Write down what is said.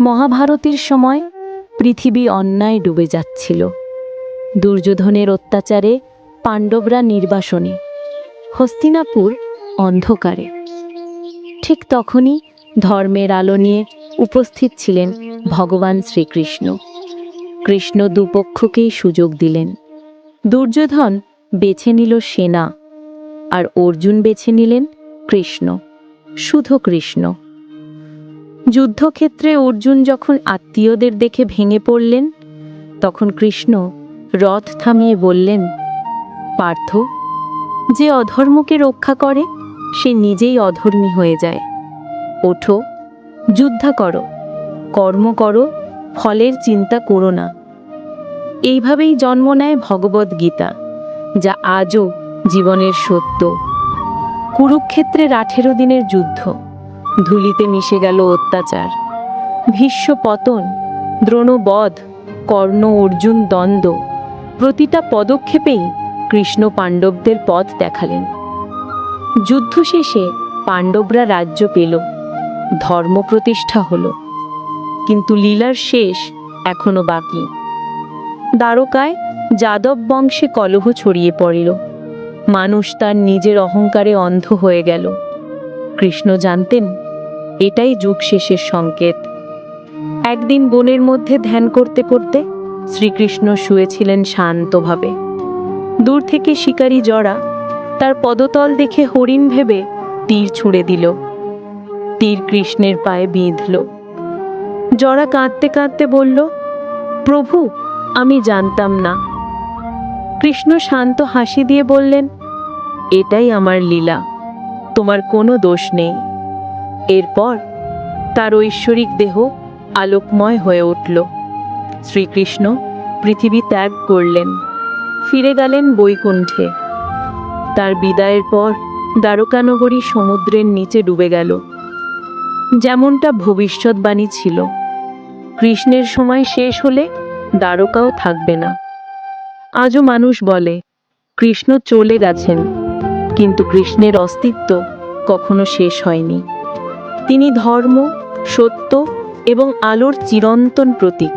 মহাভারতের সময় পৃথিবী অন্যায় ডুবে যাচ্ছিল। দুর্যোধনের অত্যাচারে পাণ্ডবরা নির্বাসনে, হস্তিনাপুর অন্ধকারে। ঠিক তখনই ধর্মের আলো নিয়ে উপস্থিত ছিলেন ভগবান শ্রীকৃষ্ণ। কৃষ্ণ দুপক্ষকেই সুযোগ দিলেন। দুর্যোধন বেছে নিল সেনা, আর অর্জুন বেছে নিলেন কৃষ্ণ, শুধু কৃষ্ণ। যুদ্ধক্ষেত্রে অর্জুন যখন আত্মীয়দের দেখে ভেঙে পড়লেন, তখন কৃষ্ণ রথ থামিয়ে বললেন, পার্থ, যে অধর্মকে রক্ষা করে সে নিজেই অধর্মী হয়ে যায়। ওঠো, যুদ্ধ করো, কর্ম করো, ফলের চিন্তা করো না। এইভাবেই জন্ম নেয় ভগবদ গীতা, যা আজও জীবনের সত্য। কুরুক্ষেত্রের 18 দিনের যুদ্ধ, ধুলিতে মিশে গেল অত্যাচার। ভীষ্ম পতন, দ্রোণ বধ, কর্ণ অর্জুন দ্বন্দ্ব, প্রতিটা পদক্ষেপেই কৃষ্ণ পাণ্ডবদের পথ দেখালেন। যুদ্ধ শেষে পাণ্ডবরা রাজ্য পেল, ধর্ম প্রতিষ্ঠা হলো, কিন্তু লীলার শেষ এখনো বাকি। দ্বারকায় যাদব বংশে কলহ ছড়িয়ে পড়ল, মানুষ তার নিজের অহংকারে অন্ধ হয়ে গেল। কৃষ্ণ জানতেন এটাই যুগ শেষের সংকেত। একদিন বনের মধ্যে ধ্যান করতে করতে শ্রীকৃষ্ণ শুয়েছিলেন শান্তভাবে। দূর থেকে শিকারী জরা তার পদতল দেখে হরিণ ভেবে তীর ছুঁড়ে দিল। তীর কৃষ্ণের পায়ে বিঁধল। জরা কাঁদতে কাঁদতে বলল, প্রভু, আমি জানতাম না। কৃষ্ণ শান্ত হাসি দিয়ে বললেন, এটাই আমার লীলা, তোমার কোনো দোষ নেই। এরপর তার ঐশ্বরিক দেহ আলোকময় হয়ে উঠল। শ্রীকৃষ্ণ পৃথিবী ত্যাগ করলেন, ফিরে গেলেন বৈকুণ্ঠে। তার বিদায়ের পর দ্বারকানগরী সমুদ্রের নিচে ডুবে গেল। যেমনটা ভবিষ্যৎবাণী ছিল, কৃষ্ণের সময় শেষ হলে দ্বারকাও থাকবে না। আজও মানুষ বলে কৃষ্ণ চলে গেছেন, কিন্তু কৃষ্ণের অস্তিত্ব কখনো শেষ হয়নি। তিনি ধর্ম, সত্য এবং আলোর চিরন্তন প্রতীক।